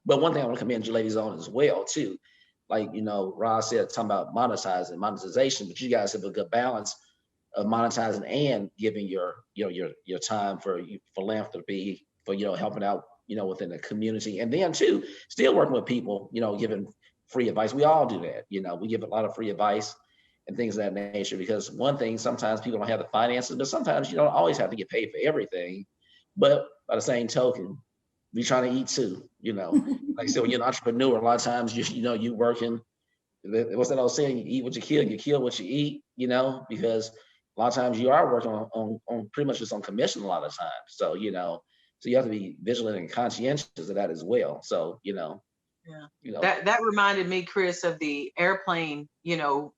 But one thing I want to commend you ladies on as well too, like Roz said, talking about monetization, but you guys have a good balance of monetizing and giving your time for philanthropy, for helping out within the community, and then too still working with people, giving free advice. We all do that. We give a lot of free advice and things of that nature, because one thing, sometimes people don't have the finances, but sometimes you don't always have to get paid for everything. But by the same token, we trying to eat too, like I said, when you're an entrepreneur, a lot of times you working, what's that old saying, you eat what you kill what you eat, because a lot of times you are working on pretty much just on commission a lot of times. So, so you have to be vigilant and conscientious of that as well. So, that reminded me, Chris, of the airplane, when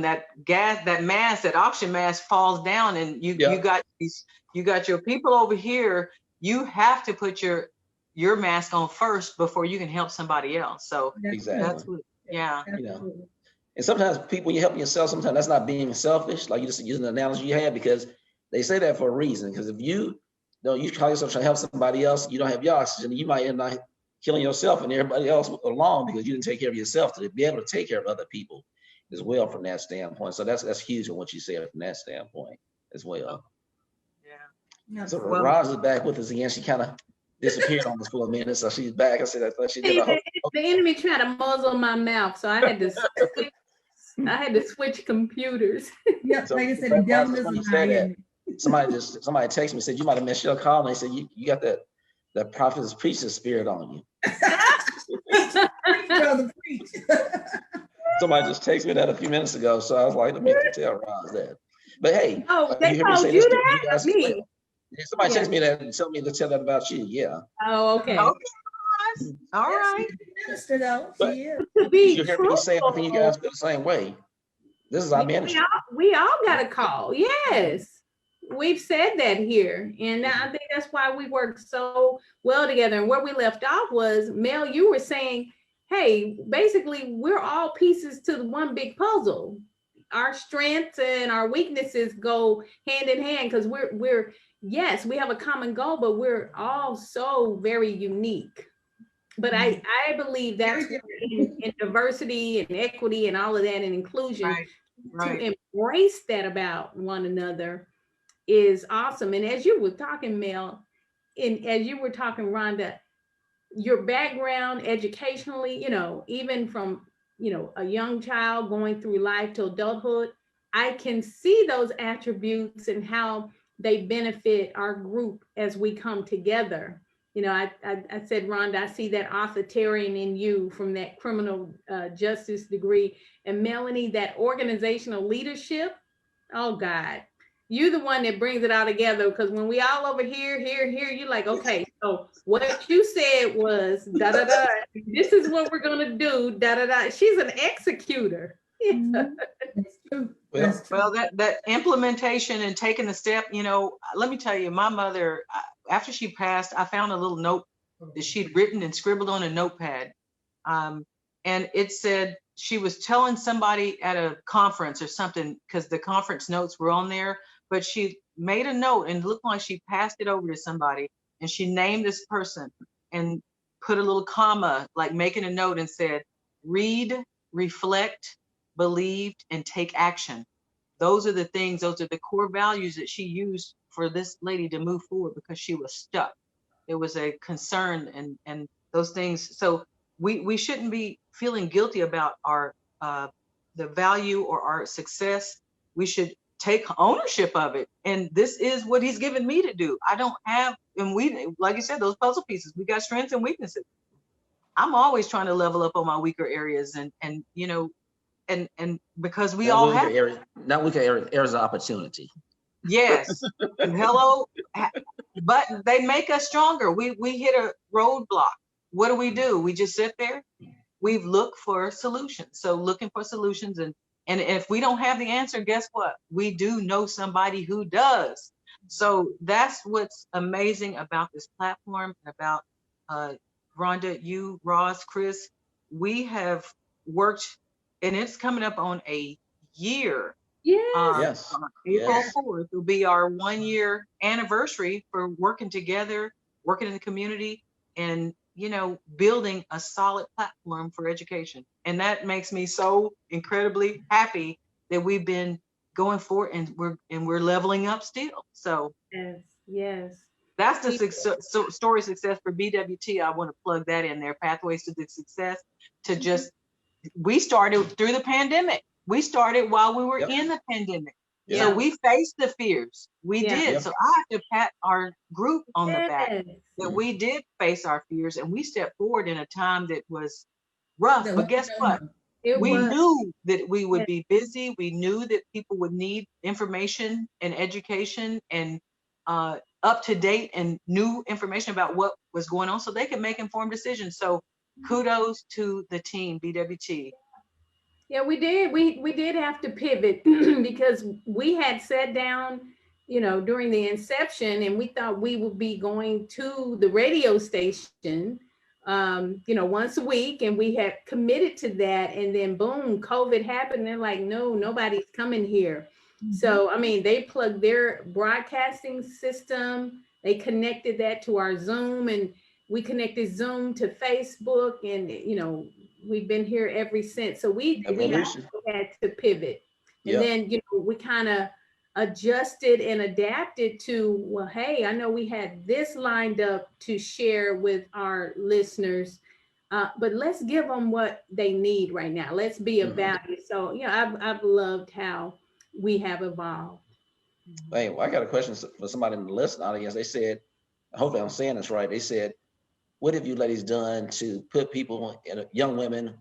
that auction mask falls down, and you got your people over here, you have to put your mask on first before you can help somebody else. So exactly. That's what, and sometimes people, you help yourself, sometimes that's not being selfish, like you just using the analogy you had, because they say that for a reason. Because if you call yourself trying to help somebody else, you don't have your oxygen, you might end up killing yourself and everybody else along, because you didn't take care of yourself to be able to take care of other people as well from that standpoint. So that's huge in what you said from that standpoint as well. So Roz is back with us again. She kind of disappeared on us for a minute, so she's back. I said I thought she did the enemy tried to muzzle my mouth, so I had to switch computers. Yep, so, like I said, the devil is lying. Somebody texted me and said you might have missed your call, and they said you got that prophet's preacher spirit on you. Somebody just texted me that a few minutes ago, so I was like, let me tell Roz that. But hey, they told you that? Me. Somebody texted me that and told me to tell that about you. Yeah. Oh, okay. All right. Minister though, but she is. You hear me say, I think you guys feel the same way. This is our ministry. We all got a call. Yes. We've said that here. And I think that's why we work so well together. And where we left off was, Mel, you were saying, hey, basically we're all pieces to the one big puzzle. Our strengths and our weaknesses go hand in hand, because we're yes, we have a common goal, but we're all so very unique. But I believe that's in diversity and equity and all of that and inclusion, to embrace that about one another is awesome. And as you were talking, Mel, and as you were talking, Rhonda, your background educationally, even from, a young child going through life to adulthood, I can see those attributes and how they benefit our group as we come together. I said, Rhonda, I see that authoritarian in you from that criminal justice degree, and Melanie, that organizational leadership. Oh God, you the one that brings it all together, because when we all over here, you're like, okay, so what you said was da da da. This is what we're gonna do. Da da da. She's an executor. Yeah. That's true. Well, that implementation and taking the step. Let me tell you, my mother, after she passed, I found a little note that she'd written and scribbled on a notepad, and it said she was telling somebody at a conference or something, because the conference notes were on there. But she made a note and looked like she passed it over to somebody, and she named this person and put a little comma, like making a note, and said, read, reflect, believed, and take action. Those are the things, those are the core values that she used for this lady to move forward, because she was stuck. There was a concern and those things. So we shouldn't be feeling guilty about our the value or our success. We should take ownership of it. And this is what he's given me to do. I don't have, and we, like you said, those puzzle pieces, we got strengths and weaknesses. I'm always trying to level up on my weaker areas, and because we all have not weaker areas of opportunity. Yes. Hello. But they make us stronger. We hit a roadblock. What do? We just sit there. We've looked for solutions. So looking for solutions and And if we don't have the answer, guess what? We do know somebody who does. So that's what's amazing about this platform, about Rhonda, you, Roz, Chris. We have worked, and it's coming up on a year. Yes. April Yes. 4th will be our 1-year anniversary for working together, working in the community, and building a solid platform for education. And that makes me so incredibly happy that we've been going forward, and we're leveling up still. So yes. that's the story of success for BWT. I want to plug that in there. Pathways to the Success. To just, we started through the pandemic. We started while we were in the pandemic. Yeah. So we faced the fears. We did. Yep. So I have to pat our group on the back Yes. that we did face our fears, and we stepped forward in a time that was rough. But guess what? We knew that we would be busy. We knew that people would need information and education and up to date and new information about what was going on so they could make informed decisions. So kudos to the team, BWT. Yeah, we did. We did have to pivot because we had sat down, during the inception, and we thought we would be going to the radio station, once a week, and we had committed to that. And then boom, COVID happened. They're like, no, nobody's coming here. So, I mean, they plugged their broadcasting system. They connected that to our Zoom, and we connected Zoom to Facebook, and, we've been here ever since. So we also had to pivot. And then, we kind of adjusted and adapted to, well, hey, I know we had this lined up to share with our listeners, but let's give them what they need right now. Let's be of value. So, I've loved how we have evolved. Hey, well, I got a question for somebody in the listening audience. They said, hopefully I'm saying this right. They said, what have you ladies done to put people, young women,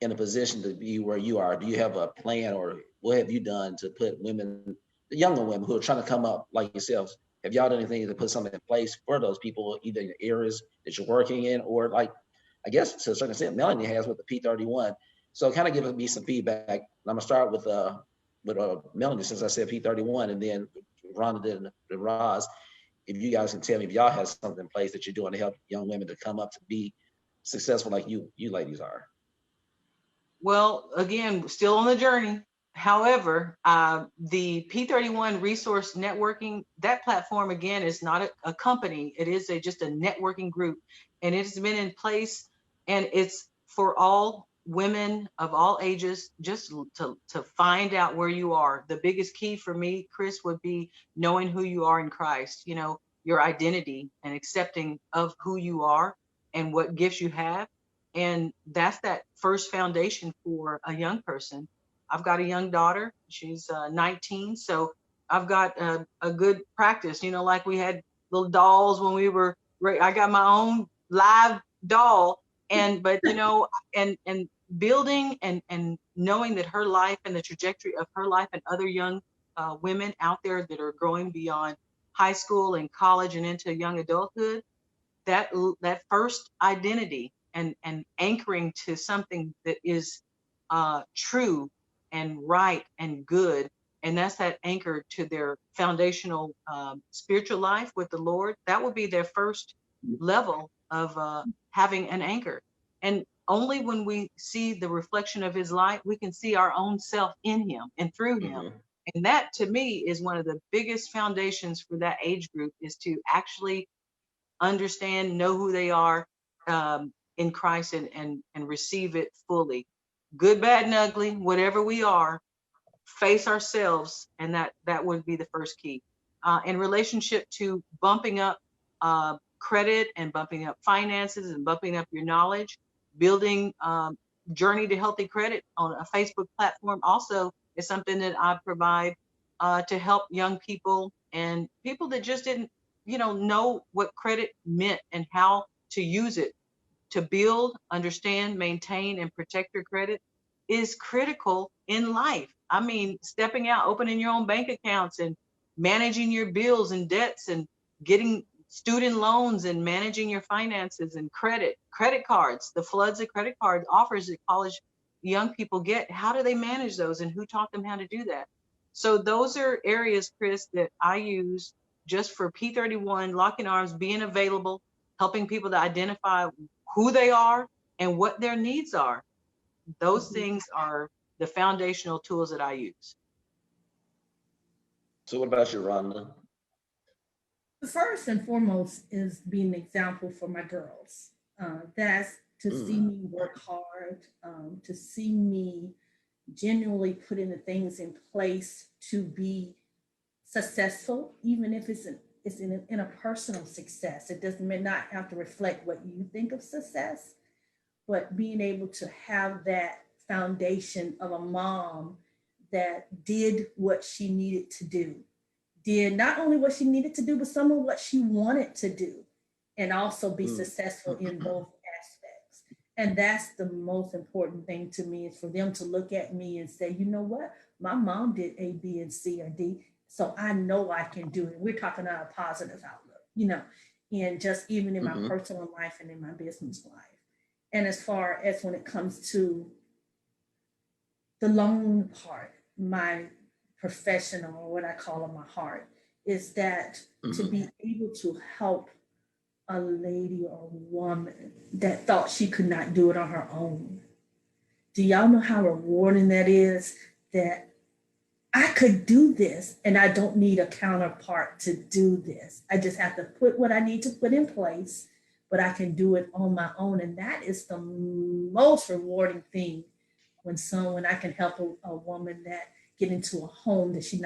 in a position to be where you are? Do you have a plan, or what have you done to put women, the younger women who are trying to come up like yourselves? Have y'all done anything to put something in place for those people, either in the areas that you're working in, or like, I guess to a certain extent, Melanie has with the P31. So kind of give me some feedback. I'm gonna start with Melanie, since I said P31, and then Rhonda and Roz. If you guys can tell me if y'all have something in place that you're doing to help young women to come up to be successful like you ladies are. Well, again, still on the journey. However, the P31 resource networking, that platform, again, is not a company. It is just a networking group, and it has been in place, and it's for all women of all ages, just to find out where you are. The biggest key for me, Chris, would be knowing who you are in Christ, your identity, and accepting of who you are and what gifts you have. And that's that first foundation for a young person. I've got a young daughter. She's 19. So I've got a good practice, like we had little dolls when we were, I got my own live doll, and building and knowing that her life and the trajectory of her life and other young women out there that are growing beyond high school and college and into young adulthood, that first identity and anchoring to something that is true and right and good, and that's that anchor to their foundational spiritual life with the Lord. That would be their first level of having an anchor. And only when we see the reflection of his light, we can see our own self in him and through him. And that, to me, is one of the biggest foundations for that age group, is to actually understand, know who they are in Christ, and receive it fully. Good, bad, and ugly, whatever we are, face ourselves, and that would be the first key. In relationship to bumping up credit and bumping up finances and bumping up your knowledge, building Journey to Healthy Credit on a Facebook platform also is something that I provide to help young people and people that just didn't, know what credit meant and how to use it to build, understand, maintain, and protect your credit is critical in life. I mean, stepping out, opening your own bank accounts and managing your bills and debts and getting student loans and managing your finances and credit cards, the floods of credit card offers that college young people get, how do they manage those and who taught them how to do that? So those are areas, Chris, that I use just for P31, locking arms, being available, helping people to identify who they are and what their needs are. Those things are the foundational tools that I use. So what about you, Rhonda? The first and foremost is being an example for my girls. That's to see me work hard, to see me genuinely putting the things in place to be successful, even if it's in a personal success. It may not have to reflect what you think of success, but being able to have that foundation of a mom that did what she needed to do, did not only what she needed to do, but some of what she wanted to do, and also be successful in both aspects. And that's the most important thing to me, is for them to look at me and say, you know what, my mom did A, B, and C, or D, so I know I can do it. We're talking about a positive outlook, you know, and just even in my personal life and in my business life. And as far as when it comes to the loan part, my professional, or what I call in my heart, is that to be able to help a lady or a woman that thought she could not do it on her own. Do y'all know how rewarding that is? That I could do this and I don't need a counterpart to do this. I just have to put what I need to put in place, but I can do it on my own. And that is the most rewarding thing, when I can help a woman that get into a home that she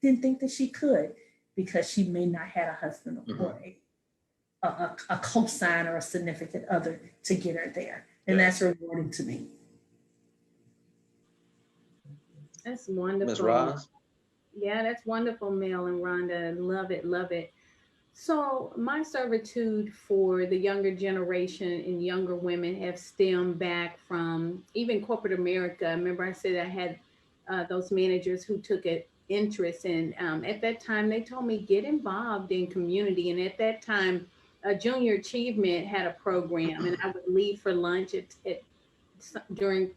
didn't think that she could, because she may not have a husband or a co-signer or a significant other to get her there. And that's rewarding to me. That's wonderful. Ms. Ross? Yeah, that's wonderful, Mel and Rhonda. Love it, love it. So my servitude for the younger generation and younger women have stemmed back from even corporate America. Remember I said I had those managers who took an interest in, at that time, they told me, get involved in community. And at that time, Junior Achievement had a program, and I would leave for lunch during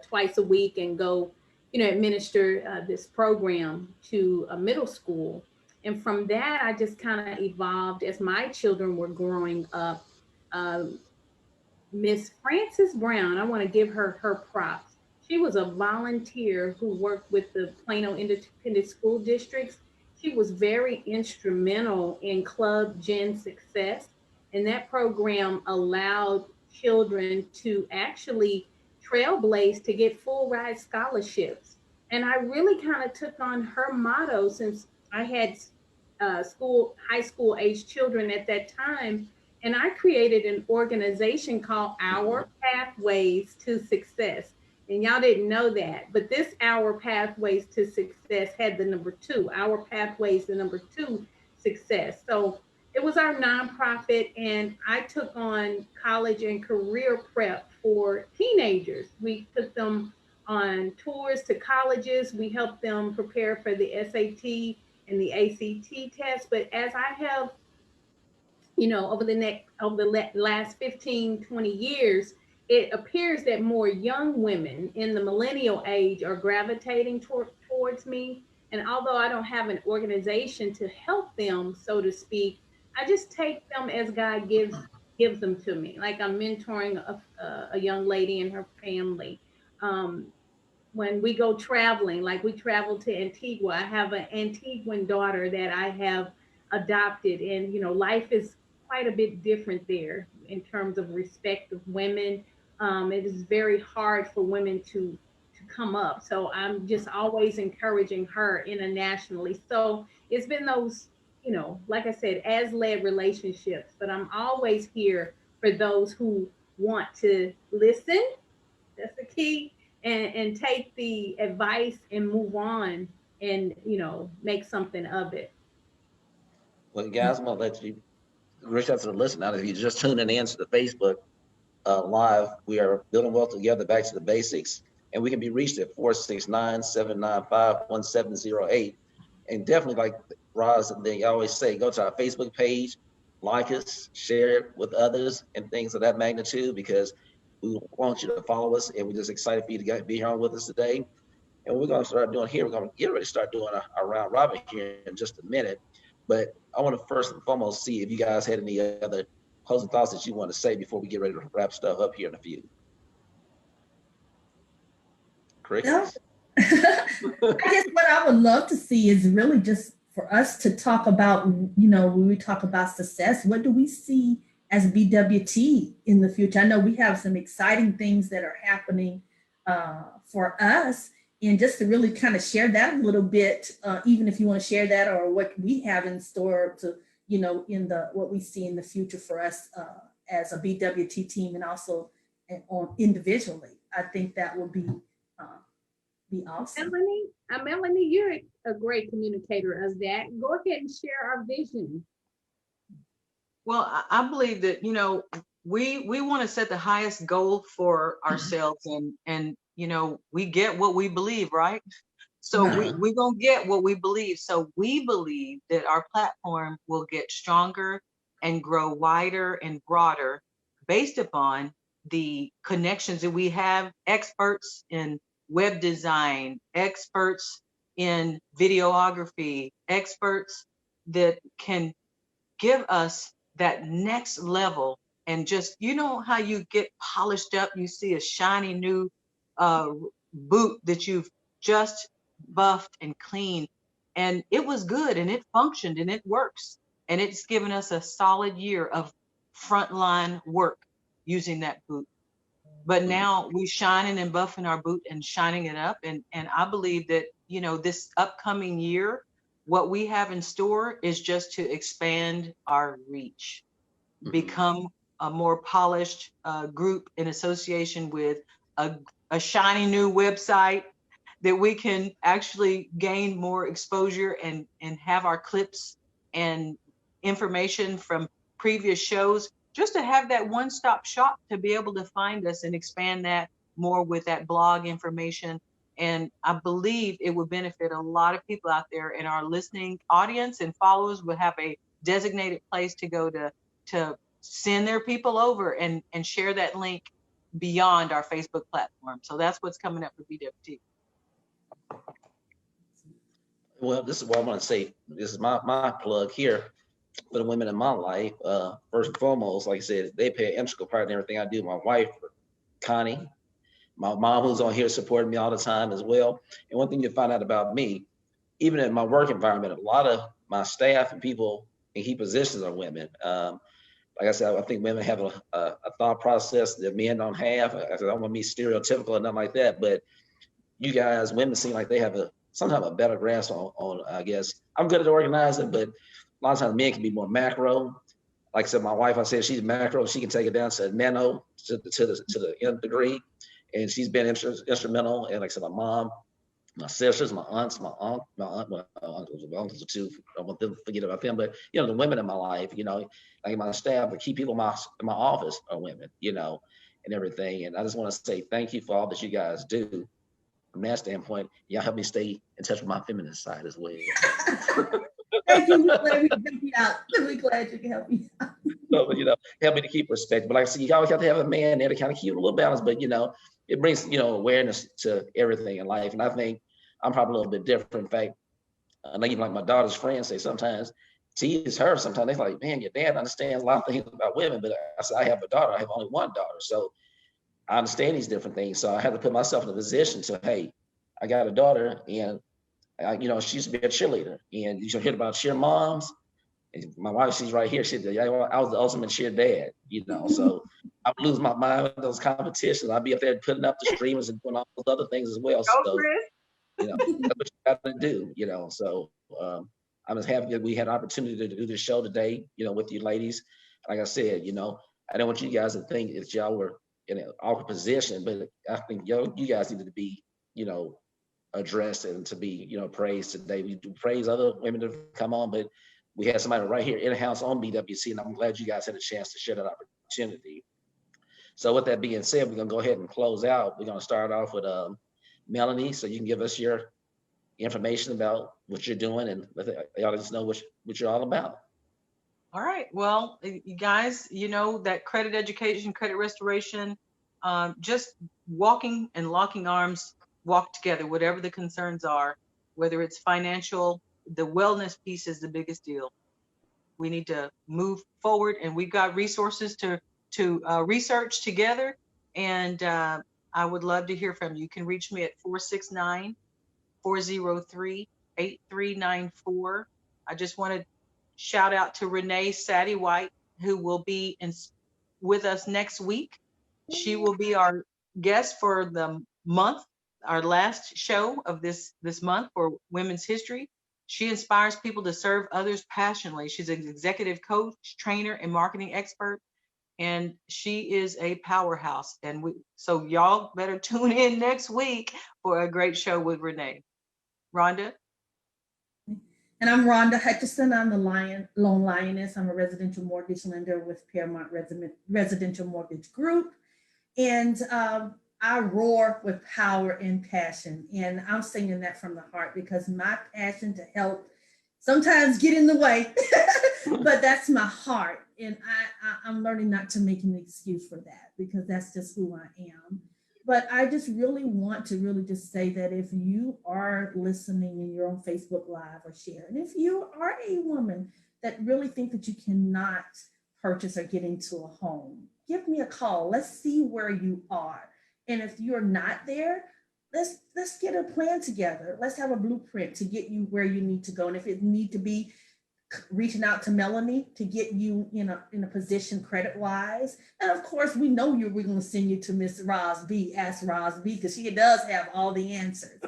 twice a week and go, administer this program to a middle school. And from that, I just kind of evolved as my children were growing up. Miss Frances Brown, I want to give her props. She was a volunteer who worked with the Plano Independent School Districts. She was very instrumental in Club Gen Success. And that program allowed children to actually trailblaze to get full ride scholarships. And I really kind of took on her motto, since I had high school age children at that time. And I created an organization called Our Pathways to Success. And y'all didn't know that, but this Our Pathways to Success had the number 2, Our Pathways, the number 2, Success. So it was our nonprofit, and I took on college and career prep for teenagers. We took them on tours to colleges. We helped them prepare for the SAT and the ACT test. But as I have, over the last 15, 20 years, it appears that more young women in the millennial age are gravitating towards me. And although I don't have an organization to help them, so to speak, I just take them as God gives them to me. Like I'm mentoring a young lady and her family. When we go traveling, like we travel to Antigua, I have an Antiguan daughter that I have adopted. And, life is quite a bit different there in terms of respect of women. It is very hard for women to come up. So I'm just always encouraging her internationally. So it's been those, like I said, as led relationships, but I'm always here for those who want to listen. That's the key. And take the advice and move on and, make something of it. Well, guys, I'm going to let you reach out to the listener. If you're just tuning in to the Facebook Live, we are building wealth together, back to the basics. And we can be reached at 469-795-1708. And definitely, like Roz and they always say, go to our Facebook page, like us, share it with others, and things of that magnitude, because we want you to follow us, and we're just excited for you to be here on with us today. And we're going to start doing here, we're going to get ready to start doing a round robin here in just a minute. But I want to first and foremost see if you guys had any other closing thoughts that you want to say before we get ready to wrap stuff up here in a few. Chris? No. I guess what I would love to see is really just for us to talk about, when we talk about success, what do we see as BWT in the future? I know we have some exciting things that are happening for us, and just to really kind of share that a little bit, even if you want to share that or what we have in store to, in what we see in the future for us as a BWT team and also individually. I think that would be awesome. Melanie, you're a great communicator as that. Go ahead and share our vision. Well, I believe that, we want to set the highest goal for ourselves, and we get what we believe, right? So we're going to get what we believe. So we believe that our platform will get stronger and grow wider and broader based upon the connections that we have, experts in web design, experts in videography, experts that can give us that next level. And just, how you get polished up, you see a shiny new boot that you've just buffed and cleaned, and it was good and it functioned and it works, and it's given us a solid year of frontline work using that boot. But now we shining and buffing our boot and shining it up, and I believe that this upcoming year, what we have in store is just to expand our reach, become a more polished group in association with a shiny new website that we can actually gain more exposure and have our clips and information from previous shows, just to have that one-stop shop to be able to find us and expand that more with that blog information. And I believe it would benefit a lot of people out there, and our listening audience and followers will have a designated place to go to send their people over and share that link beyond our Facebook platform. So that's what's coming up for BWT. Well, this is what I want to say. This is my plug here for the women in my life. First and foremost, like I said, they play an integral part in everything I do. My wife, Connie, my mom, who's on here supporting me all the time as well. And one thing you find out about me, even in my work environment, a lot of my staff and people in key positions are women. Like I said, I think women have a thought process that men don't have. I don't want to be stereotypical or nothing like that, but you guys, women, seem like they have sometimes a better grasp on, I guess. I'm good at organizing, but a lot of times men can be more macro. Like I said, my wife, I said she's macro. She can take it down to nano to the nth degree, and she's been instrumental. And like I said, my mom, my sisters, my aunts, my uncles are too. I don't want them to forget about them, but the women in my life, like my staff, the key people in my office are women, and everything. And I just want to say thank you for all that you guys do. From that standpoint, y'all help me stay in touch with my feminine side as well. Thank you. We're glad we can help you out. We're glad you can help me out. So, help me to keep respect. But like I said, you always have to have a man there to kind of keep a little balance. But it brings awareness to everything in life. And I think I'm probably a little bit different. In fact, I know even like my daughter's friends say sometimes, tease her sometimes. They're like, man, your dad understands a lot of things about women. But I said, I have a daughter. I have only one daughter. So I understand these different things. So I had to put myself in a position to, hey, I got a daughter, and she used to be a cheerleader, and you should hear about cheer moms. And my wife, she's right here. She said, I was the ultimate cheer dad, so I would lose my mind in those competitions. I'd be up there putting up the streamers and doing all those other things as well. So, that's what you got to do, So I'm just happy that we had an opportunity to do this show today, with you ladies. Like I said, I don't want you guys to think that y'all were in an awkward position, but I think you guys needed to be, addressed and to be, praised today. We do praise other women to come on, but we had somebody right here in-house on BWC, and I'm glad you guys had a chance to share that opportunity. So with that being said, we're gonna go ahead and close out. We're gonna start off with Melanie, so you can give us your information about what you're doing and let the audience know what you're all about. All right. Well, you guys, that credit education, credit restoration, just walking and locking arms, walk together, whatever the concerns are, whether it's financial, the wellness piece is the biggest deal. We need to move forward, and we've got resources to research together. And I would love to hear from you. You can reach me at 469-403-8394. I just want to shout out to Renee Sadie White, who will be with us next week. She will be our guest for the month, our last show of this month for Women's History. She inspires people to serve others passionately. She's an executive coach, trainer, and marketing expert, and she is a powerhouse. And so y'all better tune in next week for a great show with Renee. Rhonda? And I'm Rhonda Hutchison. I'm the Lone Lioness. I'm a residential mortgage lender with Paramount Residential Mortgage Group. And I roar with power and passion. And I'm singing that from the heart because my passion to help sometimes get in the way, but that's my heart. And I'm learning not to make an excuse for that because that's just who I am. But I just really want to really just say that if you are listening and you're on Facebook Live or share, and if you are a woman that really think that you cannot purchase or get into a home, give me a call. Let's see where you are. And if you're not there, let's get a plan together. Let's have a blueprint to get you where you need to go. And if it need to be reaching out to Melanie to get you in a position credit wise. And of course, we know we're going to send you to Miss Roz B, Ask Roz B, because she does have all the answers.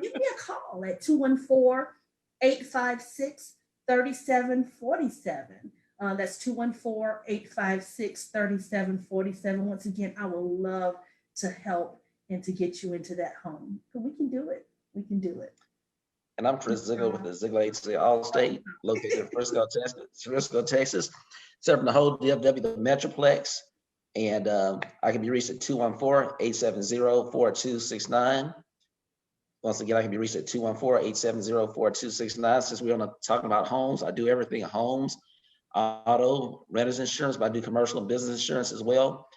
Give me a call at 214-856-3747. That's 214-856-3747. Once again, I would love to help and to get you into that home. But we can do it. We can do it. And I'm Chris Zeigler with the Zeigler Agency Allstate, located in Frisco, Texas, serving the whole DFW, the Metroplex. And I can be reached at 214-870-4269. Once again, I can be reached at 214-870-4269. Since we're talking about homes, I do everything: homes, auto, renters insurance, but I do commercial and business insurance as well.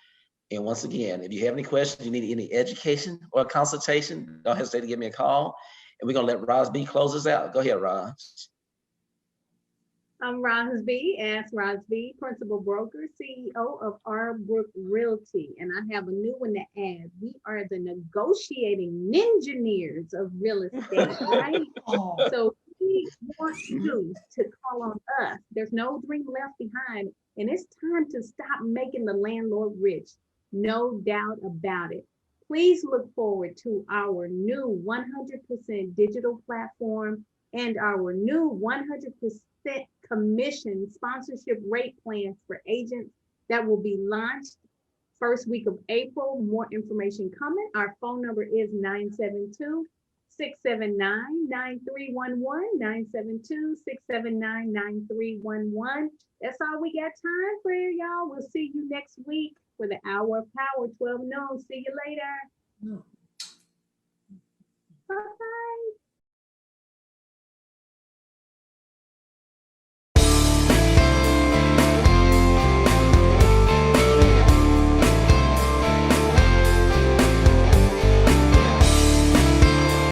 And once again, if you have any questions, you need any education or consultation, don't hesitate to give me a call. And we're going to let Roz B close us out. Go ahead, Roz. I'm Roz B, Ask Roz B, Principal Broker, CEO of Arbrook Realty. And I have a new one to add. We are the negotiating ninja-neers of real estate, right? So we want you to call on us. There's no dream left behind. And it's time to stop making the landlord rich. No doubt about it. Please look forward to our new 100% digital platform and our new 100% commission sponsorship rate plans for agents that will be launched first week of April. More information coming. Our phone number is 972-679-9311, 972-679-9311. That's all we got time for, y'all. We'll see you next week for the Hour of Power, 12 noon. See you later.